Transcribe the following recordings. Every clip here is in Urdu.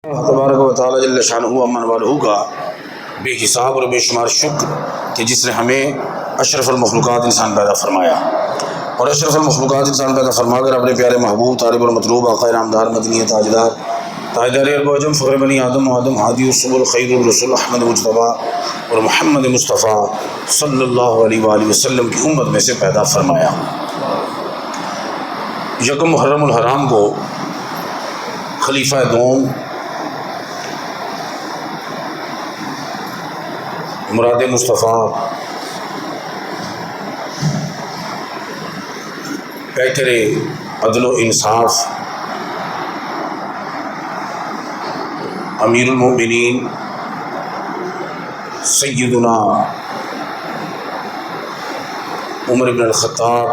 تبارک و تعالی جل شانہ امن والہ کا بے حساب اور بے شمار شکر کہ جس نے ہمیں اشرف المخلوقات انسان پیدا فرمایا، اور اشرف المخلوقات انسان پیدا فرما کر اپنے پیارے محبوب طالب المطلوب آقا نامدار مدنی تاجدار ارب و عجم فخر بنی آدم و آدم ہادی السبل خیر الرسول احمد مجتبیٰ اور محمد مصطفیٰ صلی اللہ علیہ وآلہ وسلم کی امت میں سے پیدا فرمایا۔ یکم محرم الحرام کو خلیفہ دوم مراد مصطفیٰ پیکر عدل و انصاف امیر المؤمنین سیدنا عمر بن الخطاب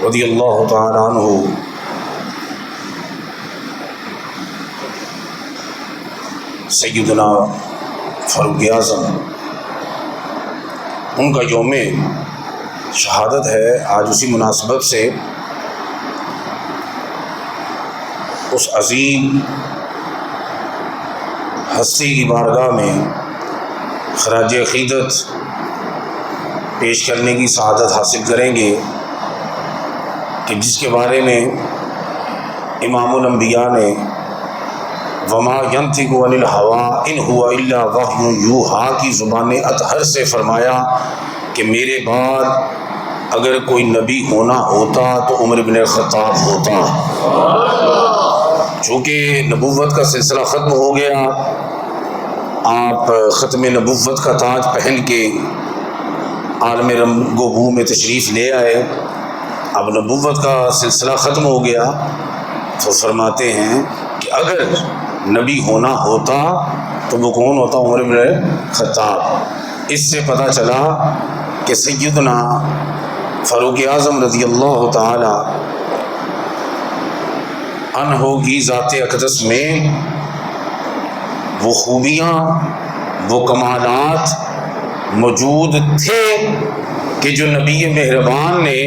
رضی اللہ تعالی عنہ سیدنا فاروق اعظم، ان کا یوم شہادت ہے۔ آج اسی مناسبت سے اس عظیم ہستی کی بارگاہ میں خراج عقیدت پیش کرنے کی سعادت حاصل کریں گے کہ جس کے بارے میں امام الانبیاء نے وما ینطق عن الہوی ان هو الا وحی یوحی کی زبان اطہر سے فرمایا کہ میرے بعد اگر کوئی نبی ہونا ہوتا تو عمر بن الخطاب ہوتا۔ چونکہ نبوت کا سلسلہ ختم ہو گیا، آپ ختم نبوت کا تاج پہن کے عالم رنگ و بو میں تشریف لے آئے، اب نبوت کا سلسلہ ختم ہو گیا، تو فرماتے ہیں کہ اگر نبی ہونا ہوتا تو وہ کون ہوتا؟ عمر بن الخطاب۔ اس سے پتہ چلا کہ سیدنا فاروق اعظم رضی اللہ تعالی عنہ کی ذات اقدس میں وہ خوبیاں، وہ کمالات موجود تھے کہ جو نبی مہربان نے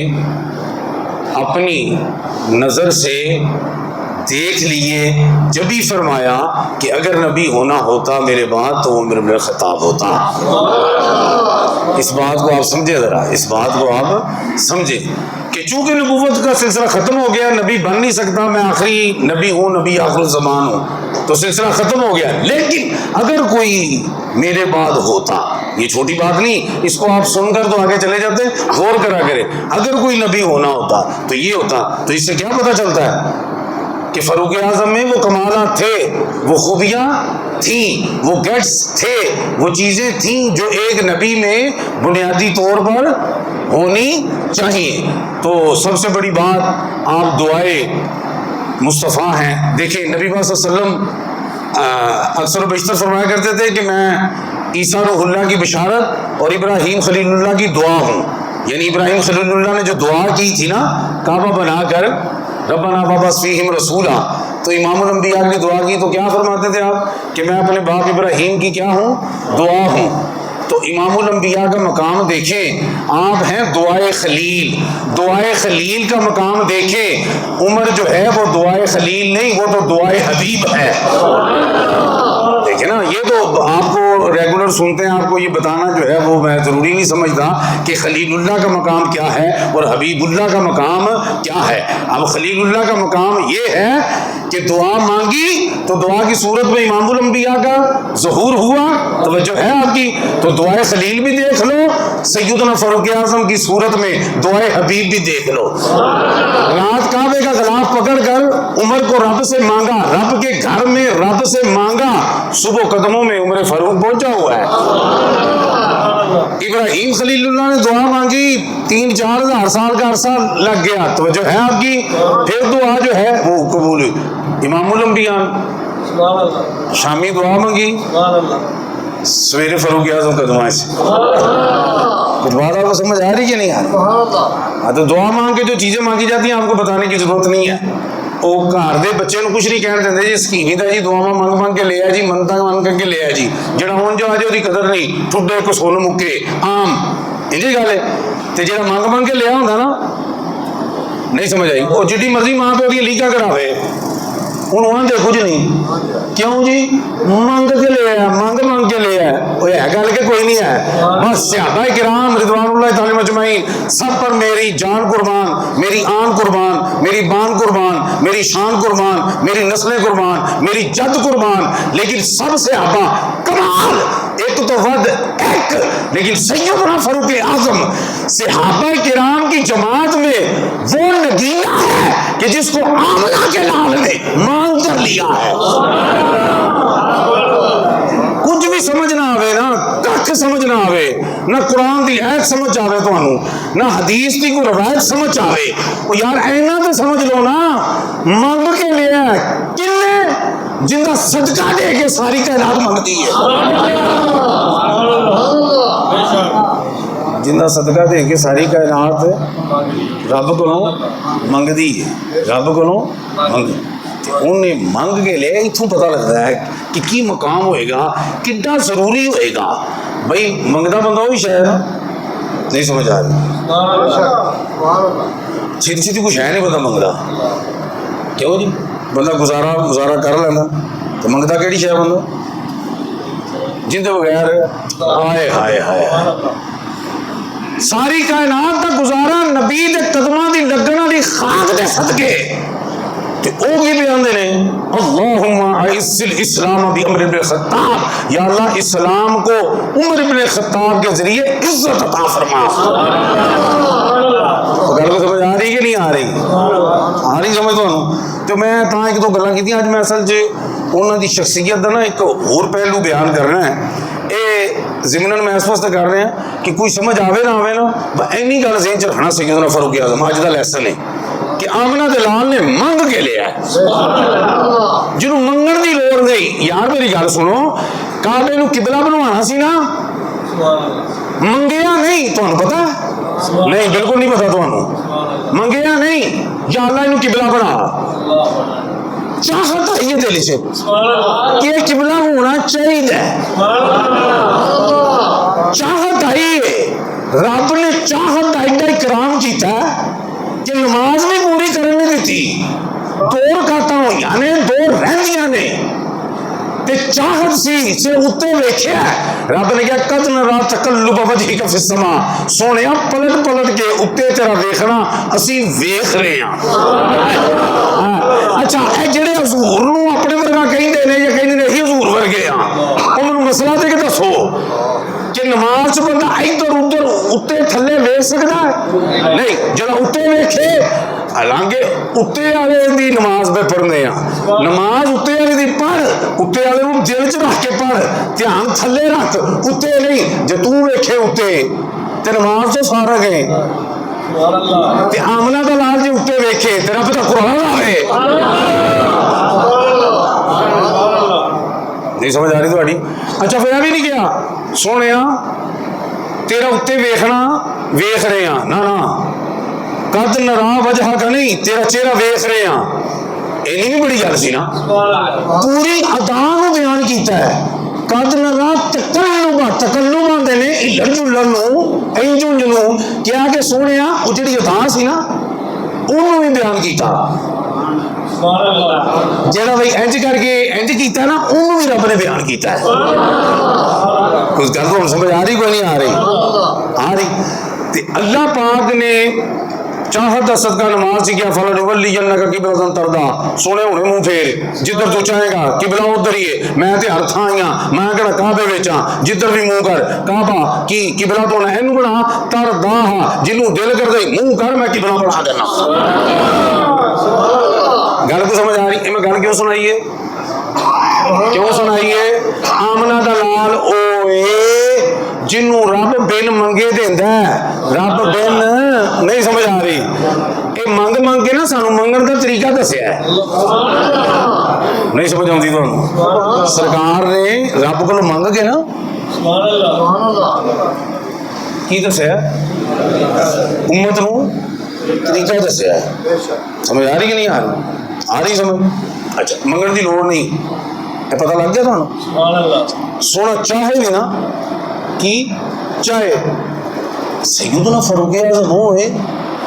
اپنی نظر سے دیکھ لیے، جب ہی فرمایا کہ اگر نبی ہونا ہوتا میرے بعد تو عمر بن الخطاب ہوتا۔ اس بات کو آپ سمجھے، ذرا اس بات کو آپ سمجھے کہ چونکہ نبوت کا سلسلہ ختم ہو گیا، نبی بن نہیں سکتا، میں آخری نبی ہوں، نبی آخر الزمان ہوں، تو سلسلہ ختم ہو گیا۔ لیکن اگر کوئی میرے بعد ہوتا، یہ چھوٹی بات نہیں، اس کو آپ سن کر تو آگے چلے جاتے، غور کرا کرے، اگر کوئی نبی ہونا ہوتا تو یہ ہوتا۔ تو اس سے کیا پتہ چلتا ہے کہ فاروق اعظم میں وہ کمالات تھے، وہ خوبیاں تھیں، وہ گٹس تھے، وہ چیزیں تھیں جو ایک نبی میں بنیادی طور پر ہونی چاہیے۔ تو سب سے بڑی بات آپ دعائے مصطفیٰ ہیں۔ دیکھیں نبی صلی اللہ علیہ وسلم اکثر و بیشتر فرمایا کرتے تھے کہ میں عیسیٰ روح اللہ کی بشارت اور ابراہیم خلیل اللہ کی دعا ہوں۔ یعنی ابراہیم خلیل اللہ نے جو دعا کی تھی نا کعبہ بنا کر، ربنا وابعث فیہم رسولا، تو امام الانبیاء نے دعا کی تو کیا فرماتے تھے آپ کہ میں اپنے باپ ابراہیم کی کیا ہوں؟ دعا ہوں۔ تو امام الانبیاء کا مقام دیکھیں، آپ ہیں دعائے خلیل، دعائے خلیل کا مقام دیکھیں۔ عمر جو ہے وہ دعائے خلیل نہیں، وہ تو دعائے حبیب ہے۔ دیکھیں نا، یہ تو آپ کو ریگولر سنتے ہیں، آپ کو یہ بتانا جو ہے وہ میں ضروری نہیں سمجھتا کہ خلیل اللہ کا مقام کیا ہے اور حبیب اللہ کا مقام کیا ہے۔ اب خلیل اللہ کا مقام یہ ہے کہ دعا مانگی تو دعا کی صورت میں امام الانبیاء کا ظہور ہوا، توجہ ہے آپ کی، تو دعائے خلیل بھی دیکھ لو، سیدنا فاروق اعظم کی صورت میں دعائے حبیب بھی دیکھ لو۔ رات کعبے کا غلاف پکڑ کر عمر کو رب سے مانگا، رب کے گھر میں رب سے مانگا، صبح قدموں میں عمر فاروق پہنچا ہوا ہے۔ ابراہیم خلیل اللہ نے دعا مانگی، 3-4 ہزار سال کا عرصہ لگ گیا، توجہ ہے آپ کی، پھر دعا جو ہے وہ قبول ہوئی۔ امام الانبیاء شامی دعا مانگی، سویرے فاروق اعظم کا دعا سے کچھ بات آپ کو سمجھ آ رہی کہ نہیں آ رہی؟ تو دعا مانگ کے جو چیزیں مانگی جاتی ہیں آپ کو بتانے کی ضرورت نہیں ہے۔ وہ گھر دے بچے نو کچھ نہیں کہن دے جی، سکینی دا جی دعاواں منگ منگ کے لے آ جی، منتاں منگ کے لے آ جی، جڑا ہون جو آ جے دی قدر نہیں، ٹھڈے کو سن مکے عام انجی گل ہے۔ تے جڑا منگ منگ کے لیا ہوندا نا، نہیں سمجھ آئی، وہ جتنی مرضی ماں پیو دی لیکا کراوے، انہوں آدھے کچھ نہیں. کیوں جی؟ منگ کے لے آیا, منگ کے لے آیا. وہ ہے گل کہ کوئی نہیں ہے. بس صحابہ کرام رضوان اللہ تعالی مجمعین سب پر میری جان قربان, میری آن قربان, میری بان قربان, میری شان قربان, میری نسلیں قربان, میری جد قربان. لیکن سب صحابہ کمال, ایک تو ود ایک, لیکن سیدنا فاروق اعظم صحابہ کرام کی جماعت میں وہ نگینا ہے کہ جس کو آمنہ کے لال نے مان کر لیا ہے. کچھ بھی سمجھ نہ آوے نا, کچھ سمجھ نہ آوے, نہ قرآن دی آیت سمجھ آوے تو نہ حدیث دی کوئی روایت سمجھ آوے, وہ یار اینا تو سمجھ لو نا, منگ کے لیا کنے جن کا صدقہ دے کے ساری کائنات منگتی ہے, جن کا صدقہ دے کے ساری کائنات رب کو منگتی ہے, رب کو منگتی. انہیں منگ کے لے اتوں پتہ لگتا ہے کہ کی مقام ہوئے گا, کتنا ضروری ہوئے گا. بھائی منگتا بندہ وہی شاید نہیں سمجھ آ رہی, چھتی چھتی کچھ ہے نہیں بندہ منگتا. کیوں جی؟ بندہ گزارا کر لینا تو منگتا کہڑی شاید بندہ جن کے بغیر ہائے ہائے ہائے ساری کائنات کا گزارا نبی دے قدماں دی لگنا دی خاک دے صدقے. وہ بھی بیان دے رہے اللہم اعز الاسلام بعمر بن خطاب, یا اللہ اسلام کو عمر بن خطاب کے ذریعے عزت عطا فرما. گل کو سمجھ آ رہی کہ نہیں آ رہی؟ آ رہی سمجھ تو میں تاں ایک دو گلاں کیتیاں. اج میں اصل چ انہاں دی شخصیت دا نا ایک اور پہلو بیان کرنا ہے. اے ضمناً میں اس واسطے کر رہے ہیں کہ کوئی سمجھ آوے نہ آوے نا, اینی گل ذہن چ رکھنا سیدنا فاروق اعظم اج دا لیسن ہے کہ آمنہ دے لال نے منگ کے لیا ہے. جنہوں منگن دی لوڑ نہیں. یار میری گل سنو, کعبے نو قبلہ بنوانا سی نا, منگیا نہیں. تمہیں پتا نہیں؟ بالکل نہیں پتا. تمہیں منگیا نہیں, یا اللہ انہوں قبلہ بنا. چاہت آئیے دل سے کہ یہ قبلہ ہونا چاہیے, چاہت آئیے. رب نے چاہت ایڈا اکرام کیتا ہے کہ نماز بھی پوری کرنے دیتی, دو رکعتاں ہوئیاں نے, دو رہندیاں نے, تے چاہت سی سے اتے ویکھیا رب نے کہا قد نرا تقلب وجہک فی السماء, سونیا پلٹ پلٹ کے اتے تیرا ویکھنا اسی ویکھ رہے ہیں. اچھا اے جڑے حضور نو اپنے ورگا کہندے نے یا کہندے نے ہی حضور ورگے ہاں, انہاں نوں مسئلہ تے کہ دسو کہ نماز بندہ ادھر ادھر اتے تھلے ویکھ سکدا ہے؟ نہیں. جڑا اتے ویکھے, حالانکہ اتے والے دی نماز پہ پڑھنے ہیں, نماز اتے والے دی پڑھ, اتے والے نوں دل چ رکھ کے پڑھ, دھیان تھلے رکھ, اتے نہیں. جے تو ویکھے اتے تے نماز تو سارا گئے. تے آمنہ دا لال جے اتے ویکھے تیرا پتہ قرآن آوے. نہیں سمجھ آ رہی تھوڑی؟ اچھا پھر بھی نہیں کیا سونیا تیرا اتے ویکھنا ویکھ رہے ہیں نا, قد نرا وجہ کا نہیں, تیرا چہرہ ویکھ رہے ہیں. اینی بھی بڑی گل سی نا, پوری ادا نو بیان کیتا ہے. قد نرا تکلم آندے نے ادھر جلن نو انجن نو, کیا کہ سونیا وہ جڑی ادا سی نا انہوں بھی بیان کیتا. جڑا بھائی انج کر کے انج کیتا نا انہوں بھی رب نے بیان کیتا ہے. کچھ گل تو سمجھ آ رہی کوئی نہیں آ رہی؟ آ رہی. تے اللہ پاک نے چاہت دا صدقہ نماز سی کیا فلنولینک قبلۃ ترضیٰ, سونے ہونے منہ پھیر جدھر تو چاہے گا, قبلہ ادھر ہی ہے. میں تے ہر تھاں آئیاں, میں کہڑا کعبے وچ ہاں, جدھر بھی منہ کر کعبہ کی قبلہ تو نہ اینو بنا ترضیٰ, جنوں دل کر دے منہ کر میں قبلہ بنا دینا. گل کو سمجھ آ رہی؟ میں گل کیوں سنائیے, کیوں سنائیے؟ آمنہ دا لال اوے جنوں رب بن منگے دیندا ہے, رب بن نہیں سمجھ آ رہی. یہ منگ کے نا سانو منگن کا طریقہ دسیا ہے. نہیں سمجھ آتی تمہیں؟ سرکار نے رب کو منگ کے نا کی دسیا, امت نو طریقہ دسیا ہے. سمجھ آ رہی کہ نہیں آ رہی؟ آ رہی سمجھ؟ اچھا منگن کی لوڑ نہیں, یہ پتہ لگ گیا تمہیں. سونا چاہے بھی نا کی چاہے سیدنا فاروق اعظم ہوئے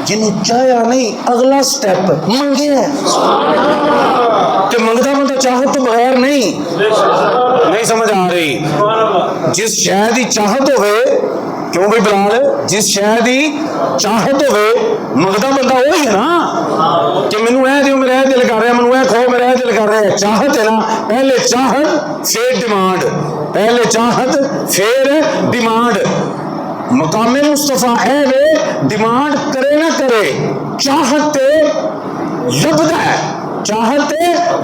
جنہوں چاہیا نہیں, اگلا سٹیپ منگے ہے. کہ منگتا بندہ چاہت تو بغیر نہیں سمجھ آ رہی. جس شے دی چاہت ہوئے, کیوں بھائی بلال, جس شے دی چاہت ہوئے منگتا بندہ وہی ہے نا کہ مینوں اے دیو میرا دل کر رہا, مینوں اے کھو میرا دل کر رہا ہے. چاہت ہے نا, پہلے چاہت پھر ڈیمانڈ, پہلے چاہت پھر ڈیمانڈ. مقام مصطفیٰ اے وے ڈیمانڈ کرے نہ کرے, چاہت لبدا ہے, چاہت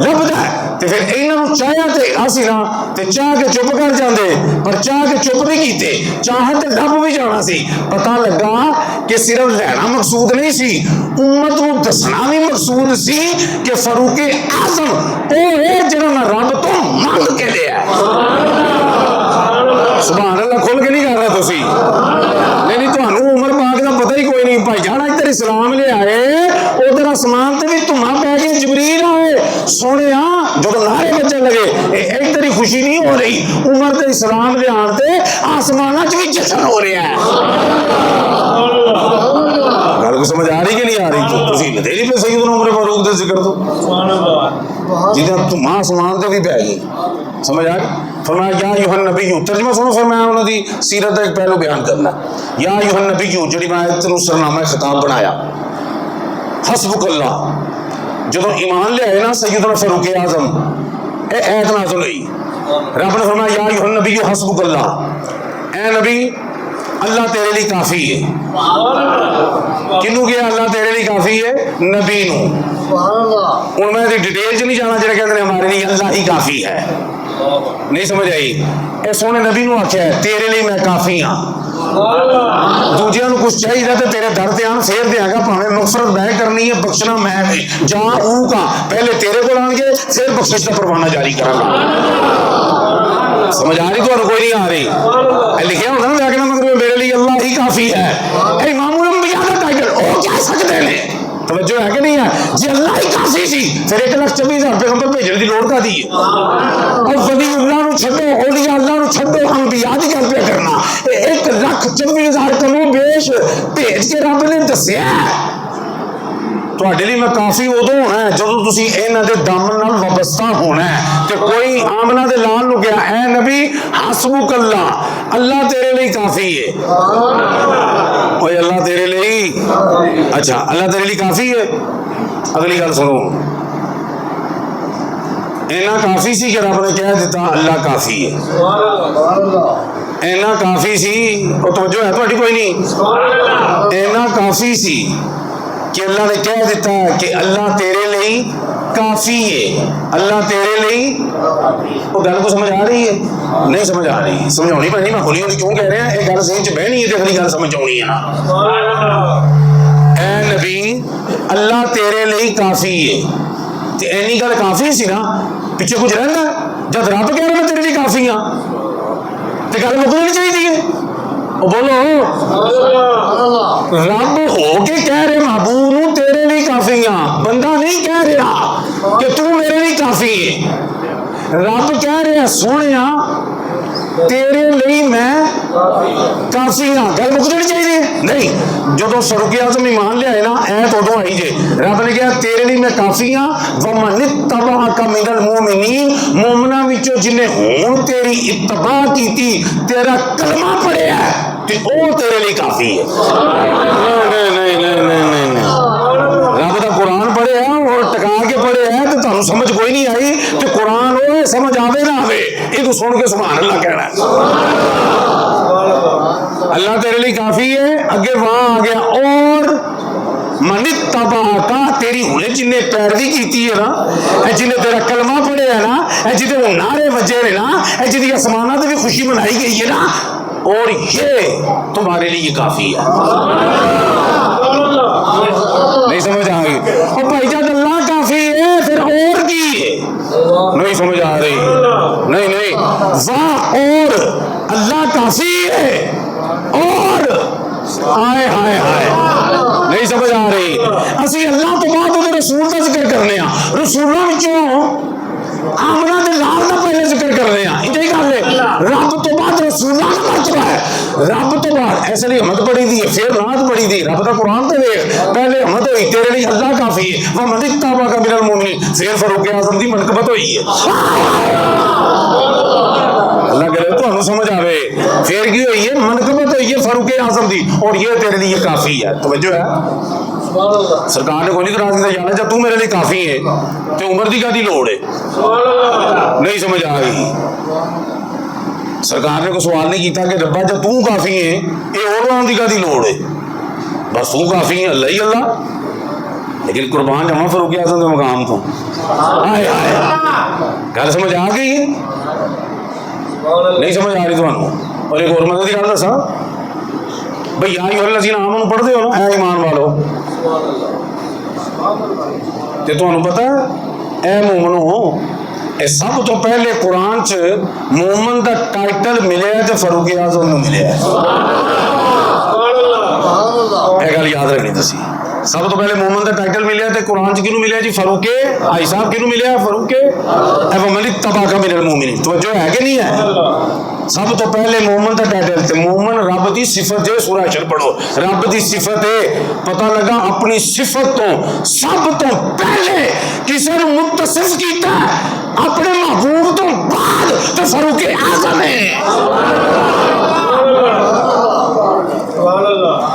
لبدا ہے. تے پھر انہاں چاہیا تے اسی نا تے چاہ کے چپ کر جاندے, پر چاہ کے چپ نہیں کیتے, چاہت لب بھی جانا سی. پتہ لگا کہ صرف لینا مقصود نہیں سی, امت کو دسنا بھی مقصود سی کہ فاروق اعظم او ہے جنہاں نے رب تو مانگ کے لیا. سبحان اللہ, کھول کے نہیں کر رہا تسی, نہیں تمہوں عمر پاک کا پتہ ہی کوئی نہیں. بھائی جان ادھر اسلام لے آئے, ادھر آسمان تے بھی تمہاں پہ گئے, جبریل آئے, سونے جب نعرے بجن لگے ادھر ہی خوشی نہیں ہو رہی, عمر تے اسلام لے آتے آسمان چ بھی جشن ہو رہا ہے. گل کو سمجھ آ رہی کہ نہیں آ رہی؟ تسی لدیری پہ سیدنا عمر فاروق دے ذکر تو جہاں تمہاں آسمان تے بھی پہ گئی. سمجھ آ گئی؟ فرمایا یا ایھا النبی, ترجمہ سنو, فرمایا انہوں دی سیرت کا ایک پہلو بیان کرنا. یا ایھا النبی, جڑی میں آیت نو سرنامہ خطاب بنایا, حسبک اللہ, جدو ایمان لے آئے نا سیدنا فاروق اعظم, اے ایت نازل ہوئی. رب نے فرمایا یا ایھا النبی حسبک اللہ, اے نبی اللہ تیرے لیے کافی ہے. کنوں گیا اللہ تیرے لیے کافی ہے؟ نبی نو. ہوں میں ڈیٹیل چ نہیں جانا جڑے کہتے ہیں ہمارے لیے اللہ ہی کافی ہے, نہیں سمجھ آئی. اے سونے نبی نو آخیا ہے تیرے لیے میں کافی ہاں. دوجیاں نو کچھ چاہیے تو تیرے در تے آن پھر دیاں گا, بھاویں مغفرت میں کرنی ہے, بخشنا میں بھی, جہاں او کا پہلے تیرے کو آن کے پھر بخشش کا پروانہ جاری کرا گا. سمجھ آ رہی؟ تو کوئی نہیں آ رہی. لکھیا ہوتا نا لیکن مطلب میرے لیے اللہ ہی کافی ہے. اے امام الانبیاء کا ٹائٹل او کہہ سکتے ہیں, توجہ ہے کہ نہیں ہے؟ جی اللہ ہی کافی سی, پھر 1,24,000 پیغمبر بھیجنے کی لوڑ کا دی ہے. اور ولی اللہ نو چھڈو, اولیاء اللہ نو چھڈو, انبیاء دی گل پہ کرنا. 1,24,000 کلو بیش بھیج کے رب نے دسیا تواڈے لیے میں کافی ادو ہونا ہے جدو تسی انہاں دے دامن نال وابستہ ہونا ہے. تے کوئی آمنہ دے لال نو کہا اے نبی حسبک اللہ, اللہ تیرے لیے کافی ہے. اوے اللہ تیرے لیے, اچھا اللہ تیرے لیے کافی ہے. اگلی گل سنو, اینا کافی سی کہ رب نے کہہ دیتا اللہ کافی ہے. اینا کافی سی, اور توجہ ہے تھوڑی کوئی نہیں, اینا کافی سی کہ اللہ نے کہہ دیتا کہ اللہ تیرے لیے کافی ہے. اللہ تیرے لیے, وہ گل کو سمجھ آ رہی ہے؟ نہیں سمجھ آ رہی, سمجھاؤنی پہ نہیں, میں کھلی ہوئی کیوں کہہ رہے ہیں, ایک گل ذہن چ بہنی ہے تو اگلی گل سمجھ آنی ہے نا. اے نبی اللہ تیرے لیے کافی ہے, تے اینی گل کافی سی نا, پیچھے کچھ رہنا جب رب کہہ رہا میں تیرے لیے کافی ہاں تے گل مکنی چاہیے. بولو, رب ہو کے کہہ رہے محبوب نو تیرے لیے کافی ہاں, بندہ نہیں کہہ رہا کہ تو میرے لیے کافی ہے. رب کہہ رہے سونے تیرے لیے میں کافی ہاں. گل مکنی چاہیے نہیں. جدو فاروق اعظم ایمان لے آئے نا, ایت ادو آئی جے, رب نے کہا تیرے لیے میں کافی ہاں. ومن اتبعک من المؤمنین, مومناں وچوں جنہیں ہون تیری اتباع کیتی, تیرا کلمہ پڑھیا ہے, تے او تیرے لیے کافی ہے. نہیں, رب دا قرآن پڑھے ہے اور ٹکا کے پڑھے ہے تو تمہیں سمجھ کوئی نہیں آئی, تو قرآن ہوئے سمجھ آوے نہ آوے, یہ تو سن کے سبحان اللہ کہنا ہے. اللہ تیرے لیے کافی ہے. اگے وہاں آ گیا اور من اتبعک, تیری ہونے جن نے پیروی کیتی ہے نا, جن نے تیرا کلمہ پڑھے ہے نا, جنہیں وہ نعرے بجے ہیں نا, جن کی آسمانات بھی خوشی منائی گئی ہے نا, اور یہ تمہارے لیے کافی ہے. نہیں سمجھ آ گئی؟ اور بھائی جان اللہ کافی ہے پھر اور کی ہے؟ نہیں سمجھ آ رہی, نہیں واہ, اور اللہ کافی ہے, اور آئے ہائے ہائے, نہیں سمجھ آ رہی. اسی اللہ تو بعد وہ رسول کا ذکر کرنے ہیں, رسولوں وچوں آمنہ دے لال کا پہلے ذکر کر رہے ہیں. یہ گل ہے, رب تو بعد رسولوں کا مرتبہ ہے, رب تو بعد اس لیے ہمت پڑی دی پھر نعت پڑی دی رب کا قرآن تے دیکھ پہلے ہمت ہوئی تیرے لیے اللہ کافی ہے ومن اتبعک من المؤمنین پھر فاروق اعظم دی منقبت ہوئی ہے اللہ کرے تو ہمیں سمجھ آوے پھر کی ہوئی ہے منقبت ہوئی ہے فاروق اعظم دی اور یہ تیرے لیے کافی ہے توجہ ہے سرکار نے کوئی نہیں کرا دیا جانا جب تو میرے لیے کافی ہے تو عمر دی کیا لوڑ ہے نہیں سمجھ آ گئی سرکار نے کوئی سوال نہیں کیتا کہ ربا جب تو کافی ہے یہ اور لوگوں کی کیا لوڑ ہے بس تو کافی ہے اللہ ہی اللہ لیکن قربان جمع فاروق اعظم کے مقام تو آئے آئے گل سمجھ آ گئی ہے نہیں سمجھ آ رہی تمہیں اور ایک اور مدد کی گل دسا بھائی یا ایھا الذین آمنوا پڑھتے ہو نا اے ایمان والو تے تمہیں پتہ اے مومنو اے سب تو پہلے قرآن چ مومن دا ٹائٹل ملیا تے فاروق اعظم نو ملیا اے گل یاد رکھنی تسی سب تو پہلے مومن دا ٹائٹل ملیا تے قرآن چ کینو ملیا جی فاروق آئی صاحب کینو ملیا فاروق اے ومن اتبعک من المؤمنین توجہ ہے کہ نہیں ہے سب تو پہلے مومن دا ٹائٹل تے مومن رب دی صفت ہے سورہ حشر پڑھو رب دی صفت ہے پتہ لگا اپنی صفت تو سب تو پہلے کسی نے متصف کیتا ہے اپنے محبوب تو بعد تو فاروق اعظم ہے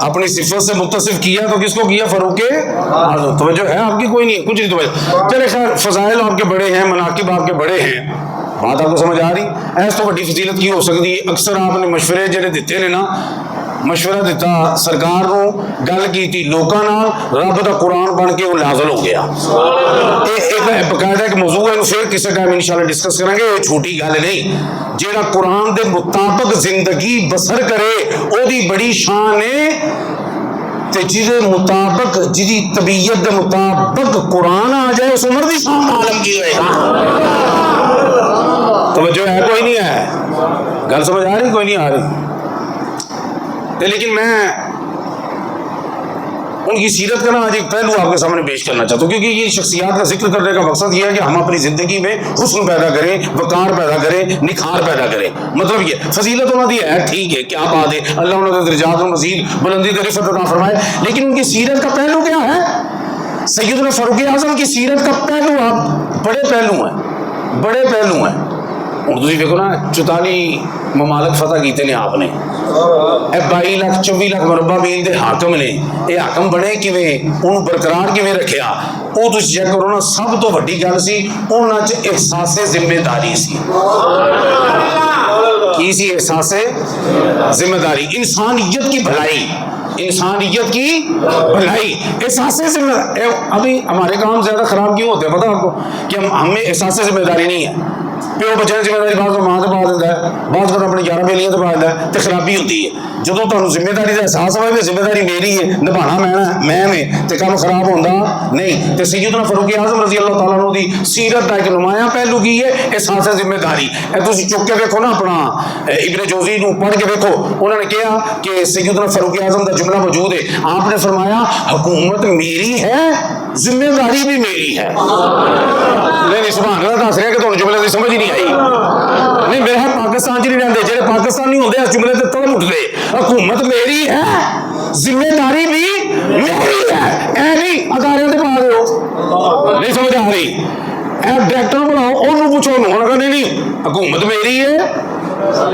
اپنی صفت سے متصف کیا تو کس کو کیا فاروق اعظم توجہ ہے آپ کی کوئی نہیں کچھ نہیں توجہ چلے خیر فضائل آپ کے بڑے ہیں مناقب آپ کے بڑے ہیں بات آپ کو سمجھ آ رہی ایس تو بڑی فضیلت کی ہو سکتی ہے اکثر آپ نے مشورے جڑے دیتے نے نا مشورہ دیتا سرکار کو گل کی تھی لوکاں نال رب دا قرآن بن کے وہ نازل ہو گیا ایک باقاعدہ ایک موضوع ہے پھر کسی ٹائم انشاءاللہ ڈسکس کریں گے یہ چھوٹی گل نہیں جیڑا قرآن دے مطابق زندگی بسر کرے او دی بڑی شان ہے تے جدے مطابق جدی طبیعت دے مطابق قرآن آ جائے اس عمر دی شان عالم کی ہوئے توجہ ہے کوئی نہیں ہے گل سمجھ آ رہی کوئی نہیں آ رہی لیکن میں ان کی سیرت کا نا آج ایک پہلو آپ کے سامنے پیش کرنا چاہتا ہوں کیونکہ یہ شخصیات کا ذکر کرنے کا مقصد یہ ہے کہ ہم اپنی زندگی میں حسن پیدا کریں وقار پیدا کریں نکھار پیدا کریں مطلب یہ فضیلت انہوں دی ہے ٹھیک ہے کیا بات ہے اللہ انہوں نے درجات و مزید بلندی رفعت عطا فرمائے لیکن ان کی سیرت کا پہلو کیا ہے سیدنا فاروق اعظم کی سیرت کا پہلو آپ بڑے پہلو ہیں اردو دیکھو نا 44 ممالک فتح کیتے نے آپ نے 22 لاکھ 24 لاکھ مربع میل دے حاکم نے یہ حاکم بنے کیویں انہوں برقرار کیویں رکھیا وہ تسی چیک کرو نا سب تو وڈی گل سی انہاں چ احساس ذمہ داری سی کی سی احساس ذمہ داری انسانیت کی بھلائی احساس ذمہ داری ابھی ہمارے کام زیادہ خراب کیوں ہوتے ہیں پتہ آپ کو کہ ہمیں احساس ذمہ داری نہیں ہے پیو بچے کی ذمہ داری بعض کو ماں سے پا دیتا ہے بعض کو اپنے 11 بیلیاں سے پا دیتا ہے تو خرابی ہوتی ہے جدو تمہیں ذمہ داری کا احساس ہوئے کہ ذمہ داری میری ہے نبھانا میں تو کام خراب ہوتا نہیں تو سیدنا فاروق اعظم رضی اللہ تعالیٰ عنہ دی سیرت کا ایک نمایاں پہلو کی ہے احساس ذمہ داری تھی چک کے دیکھو نا اپنا ابن جوزی نو پڑھ کے دیکھو انہوں نے کہا کہ سیدنا فاروق اعظم کا جملہ موجود ہے آپ نے فرمایا حکومت میری ہے ذمہ داری بھی میری ہے نہیں سبحان اللہ دس رہا کہ تمہیں جملے کی سمجھ ہی نہیں آئی نہیں میرے پاکستان چ نہیں رہتے جہاں پاکستانی ہوتے اس جملے سے تڑم اٹھتے حکومت میری ہے ذمہ داری بھی میری ہے اے نہیں ادارے سے پا دو نہیں سمجھ آ رہی اے ڈائریکٹر بناؤ انہوں پوچھو انہوں نے کہا نہیں حکومت میری ہے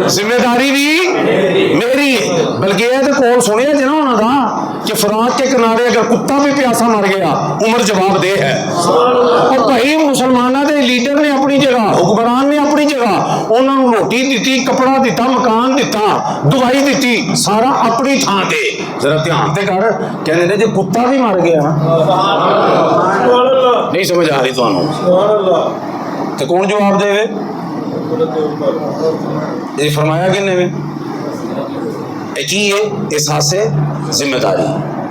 ذمہ داری بھی میری ہے بلکہ یہ تو کول سنیا جی نا انہوں کا کہ فرات کے کنارے اگر کتا بھی پیاسا مر گیا عمر جواب دہ ہے اور بھائی مسلمانوں کے لیڈر نے اپنی جگہ حکمران نے اپنی جگہ انہوں نے روٹی دیتی کپڑا دیتا مکان دیتا دوائی دیتی سارا اپنی تھان تے ذرا دھیان تے کر کہنے دے جی کتا بھی مر گیا نہیں سمجھ آ رہی تو کون جواب دے گے یہ فرمایا کہ کی ہے احساس ذمہ داری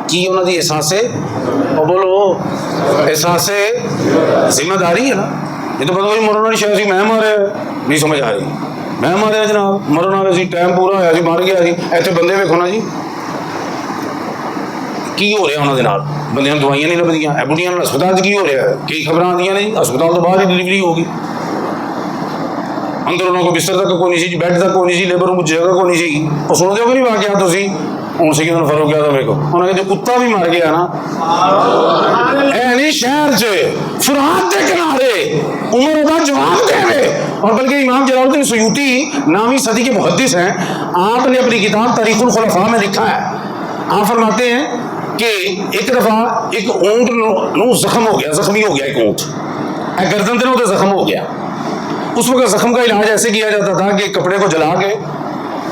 کی انہوں نے احساس اور بولو احساس ذمہ داری ہے نا یہ تو پتا مرن والی شاید میں مارے نہیں سمجھ آ رہی میں ماریا جناب مرن والے سی ٹائم پورا ہوا سی مر گیا سی ایتھے بندے ویکھو نا جی کی ہو رہا انہوں نے بندے دوائیاں نہیں لبدیاں بڑھیاں ہسپتال کی ہو رہا ہے کئی خبر آدیاں نے ہسپتال تو باہر ہی ڈلیوری ہوگی اندر انہوں کو بستر تک کوئی نہیں سی بیڈ تک کوئی نہیں سی لیبر روم جگہ کوئی نہیں سی اور سنتے ہو کہ نہیں واقعات تسی ہوں سیدنا فاروق اعظم ویکھو انہاں کہ جو کتا بھی مر گیا نا اے نہیں شہر چ فرات کے کنارے عمر دا جواب دے. اور بلکہ امام جلال الدین سیوطی نامی صدی کے محدث ہیں, آپ نے اپنی کتاب تاریخ الخلفاء میں لکھا ہے, آپ فرماتے ہیں کہ ایک دفعہ ایک اونٹ نو زخم ہو گیا, زخمی ہو گیا ایک اونٹ, گردن دنوں تو زخم ہو گیا. اس وقت زخم کا علاج ایسے کیا جاتا تھا کہ کپڑے کو جلا کے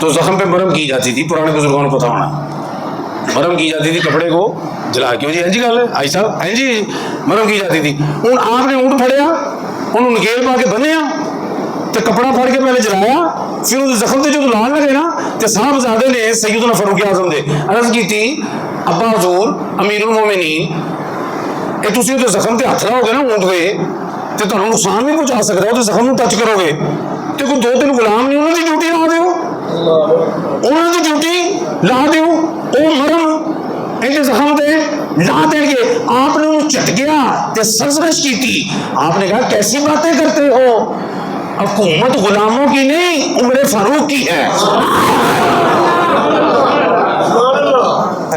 تو زخم پہ مرہم کی جاتی تھی, پرانے بزرگوں کو پتہ ہونا, مرہم کی جاتی تھی کپڑے کو جلا کے. جی ہاں جی گل ہے آئی صاحب, ہاں جی مرہم کی جاتی تھی. ہوں آپ نے اونٹ پھڑیا, انہوں نکیل پا کے بنیا تو کپڑا پھڑ کے پہلے جلایا, پھر وہ زخم سے جو لال لگے نا تو صاحبزادے نے سیدنا فاروق اعظم دے عرض کی تھی ابا حضور امیر المومنین یہ تسی تو زخم تے ہاتھ لاؤ گے نا اونٹ پہ تو تمہیں نقصان بھی پہنچا سکتا ہے, تو زخم نو ٹچ کرو گے تو کوئی 2-3 غلام نہیں انہوں کی ڈیوٹی لا دیو, انہوں کی ڈیوٹی لا دیو, وہ مرم ان زخم دے لا دیں گے. آپ نے انہوں چٹ گیا تے سرزنش کی تھی, آپ نے کہا کیسی باتیں کرتے ہو, حکومت غلاموں کی نہیں عمر فاروق کی ہے.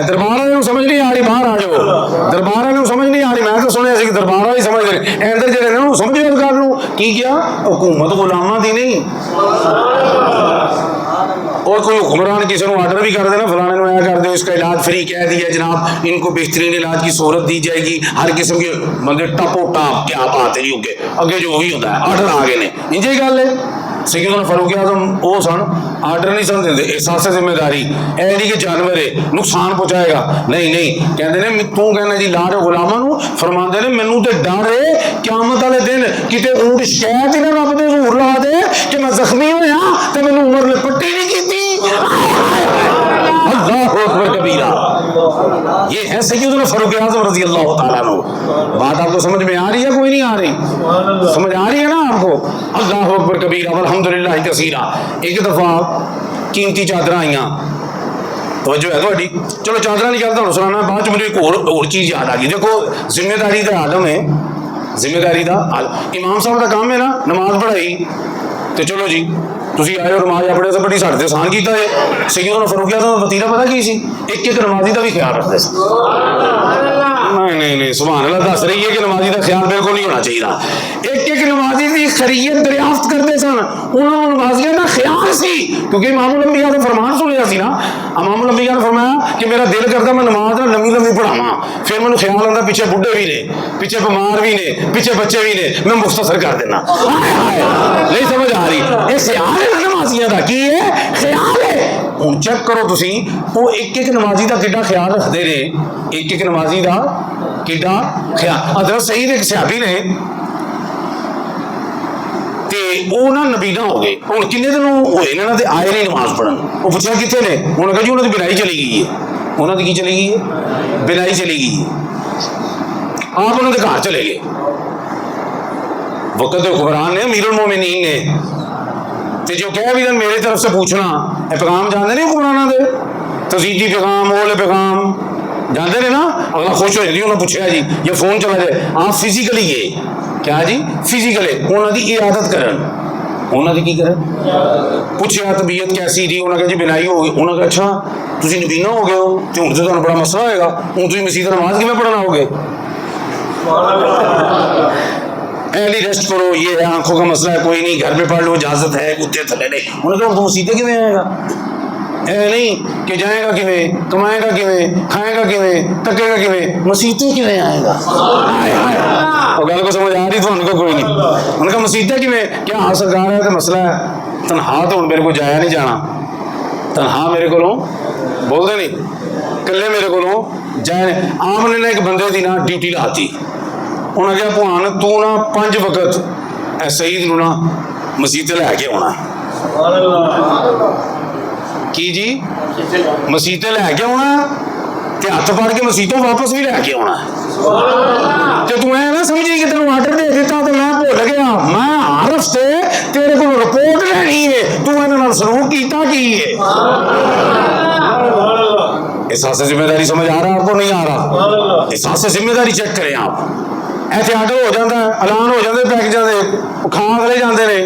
دربار والے سمجھ نہیں آ رہی, باہر آ جاؤ, دربار والے سمجھ نہیں آ رہی, میں تو سنیا سی کہ دربار والے سمجھ رہے اندر جڑے نا سمجھ گئے کر لوں کی کیا حکومت غلاماں دی نہیں. اور کوئی حکمران کسی کو آرڈر بھی کر دینا فلانے نے ایسا کر دو, اس کا علاج فری کہہ دیا جناب, ان کو بہترین علاج کی سہولت دی جائے گی, ہر قسم کے بندے ٹپو ٹاپ کیا بات ہے جی, اگے جو بھی ہوتا ہے آرڈر آ گئے نے. انجی گل ہے سیدنا فاروق اعظم وہ سن آرڈر نہیں سن دے, احساس ذمہ داری اے نہیں کہ جانور ہے نقصان پہنچائے گا, نہیں کہتے ہیں تو کہنا جی لا رہے غلاماں نو, فرماندے نے مینوں تے ڈر ہے قیامت والے دن کتے اونٹ شکایت ہی نہ رب دے حضور لا دے کہ میں زخمی ہویا تے مینوں عمر نے پٹی نہیں کیتی. اللہ اکبر کبیرہ. یہ ہے سیدنا فاروق اعظم رضی اللہ تعالیٰ عنہ. بات آپ کو سمجھ میں آ رہی ہے کوئی نہیں آ رہی, سمجھ آ رہی ہے نا آپ کو. اللہ اکبر کبیرہ والحمدللہ کثیرہ. ایک دفعہ قیمتی چادر آئیاں, توجہ ہے تھوڑی, چلو چادر نہیں کرتا ہوں سنانا, بعد مجھے ایک اور چیز یاد آ گئی. دیکھو ذمہ داری کا عالم ہے, ذمہ داری کا امام صاحب کا کام ہے نا نماز پڑھائی, تو چلو جی تسی آئے اور نماز پڑھے تو بڑی ساڈے تے احسان کیتا ہے. سیدنا فاروق اعظم کا وتیرہ پتہ کی سی, ایک نمازی کا بھی خیال رکھتے سن. نہیں سبحان اللہ دس رہی ہے کہ نمازی کا خیال بالکل نہیں ہونا چاہیے. ایک نمازی کی خیریت دریافت کرتے سن, انہوں نے نمازیوں کا خیال سی, کیونکہ امام الانبیاء کا فرمان سنیا سی نا. امام الانبیاء نے فرمایا کہ میرا دل کرتا میں نماز نہ لمبی پڑھاواں, پھر مجھے خیال آتا پیچھے بڈھے بھی نے, پیچھے بیمار بھی نے, پیچھے بچے بھی نے, میں مختصر کر دینا. نہیں سمجھ آ رہی, یہ خیال ہے نمازیاں کا, کی ہے خیال ہے. ہوں چیک کرو تسی وہ ایک نمازی کا کڈا خیال رکھتے ہیں, ایک نمازی کا کڈا خیال. حضرت سعید ایک صحابی نے وہ نہ نبی نہ ہو گئے, ہوں کنے دن ہوئے نا آئے نہیں نماز پڑھن. وہ پوچھا کتنے نے, انہوں نے کہا جی انہوں کی بینائی چلی گئی ہے. انہوں کی چلی گئی ہے, بینائی چلی گئی ہے. آپ انہوں کے گھر چلے گئے. وقت حکمران نے امیر المومنین نے تے جو کہہ بھی میری طرف سے پوچھنا اے پیغام جانتے نہیں حکمرانہ دے, تزیدی پیغام اولے پیغام جانتے نے نا. اگلا خوش ہو جاتی انہوں نے پوچھا جی یا فون چلا جائے, آپ فزیکلی گئے کیا جی فزیکلی انہوں کی عیادت کرن, انہوں نے کی کرن پوچھا طبیعت کیسی جی, انہوں نے کہا جی بینائی ہو گئی. انہوں نے کہا اچھا تسی نبینا ہو گئے ہو تو ہوں تو تمہیں بڑا مسئلہ ہوئے گا, ہوں تسی مسیح نماز کیویں پڑھنا ہو گے, پہلی ریسٹ کرو, یہ ہے آنکھوں کا مسئلہ ہے, کوئی نہیں گھر میں پڑھ لو اجازت ہے, کتے تھلے نہیں. انہوں نے کہا تو مسیطے کیویں آئے گا, اے نہیں کہ جائے گا کیویں, کمائے گا کیویں, کھائے گا کیویں, تکے گا کیویں, مسیطے کیویں آئے گا. اور گل کو سمجھ آ رہی تو ان کو کوئی نہیں. انہوں نے کہا مسیطے کیویں, کیا ہاں سرکار ہے تو مسئلہ ہے تنہا تو میرے کو جایا نہیں جانا, تنہا میرے کو بولتے نہیں کلے میرے کو جائے. آپ نے ایک بندے کی نا ڈیوٹی لاتی, انہیں کہا بھوان تو نا 5 وقت اے سعید نو نا مسیطے لے کے آنا. کی جی مسیطے لے کے آنا تے ہاتھ پڑ کے مسیطوں واپس بھی لے کے آنا. تے تو اے نہ سمجھی کہ تینوں آرڈر دے دیتا تو میں بھول گیا, میں ہر ہفتے تیرے کو رپورٹ لینی ہے, تو انہاں نال سلوک کیتا کی ہے. احساس ذمہ داری سمجھ آ رہا آپ کو, نہیں آ رہا؟ احساس ذمہ داری چیک کریں آپ. ایتھے آرڈر ہو جاتا ہے, اعلان ہو جاتے پیکجاں دے, کھا اگلے جاندے نے,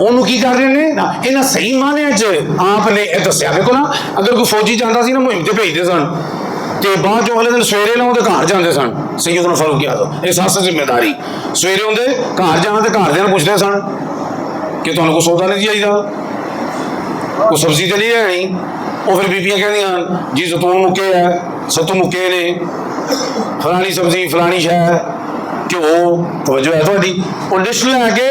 ਉਹਨੂੰ ਕੀ ਕਰ ਰਹੇ ਨੇ ਇਹਨਾਂ ਸਹੀ ਮਾਨਿਆਂ 'ਚ ਆਪ ਨੇ ਇਹ ਦੱਸਿਆ। ਵੇਖੋ ਨਾ ਅਗਰ ਕੋਈ ਫੌਜੀ ਜਾਂਦਾ ਸੀ ਨਾ ਮੁਹਿੰਮ ਤੇ ਭੇਜਦੇ ਸਨ ਤੇ ਬਾਅਦ ਚੋਂ ਅਗਲੇ ਦਿਨ ਸਵੇਰੇ ਨਾ ਉਹਦੇ ਘਰ ਜਾਂਦੇ ਸਨ। ਸੈਯਦਨਾ ਫਾਰੂਕ ਆਜ਼ਮ ਇਹ ਸੱਸ ਜ਼ਿੰਮੇਦਾਰੀ ਸਵੇਰੇ ਹੁੰਦੇ ਘਰ ਜਾਣਾ ਤੇ ਘਰਦਿਆਂ ਨੂੰ ਪੁੱਛਦੇ ਸਨ ਕਿ ਤੁਹਾਨੂੰ ਕੋਈ ਸੌਦਾ ਨਹੀਂ ਚਾਹੀਦਾ ਕੋਈ ਸਬਜ਼ੀ ਤੇ ਨਹੀਂ ਲੈਣੀ। ਉਹ ਫਿਰ ਬੀਬੀਆਂ ਕਹਿੰਦੀਆਂ ਜੀ ਜ਼ੈਤੂਨ ਮੁੱਕੇ ਹੈ ਸੱਤੂ ਮੁੱਕੇ ਨੇ ਫਲਾਣੀ ਸਬਜ਼ੀ ਫਲਾਣੀ ਸ਼ੈ ਘਿਓ ਤਵੱਜੋ ਹੈ ਤੁਹਾਡੀ। ਉਹ ਲਿਸਟ ਲੈ ਕੇ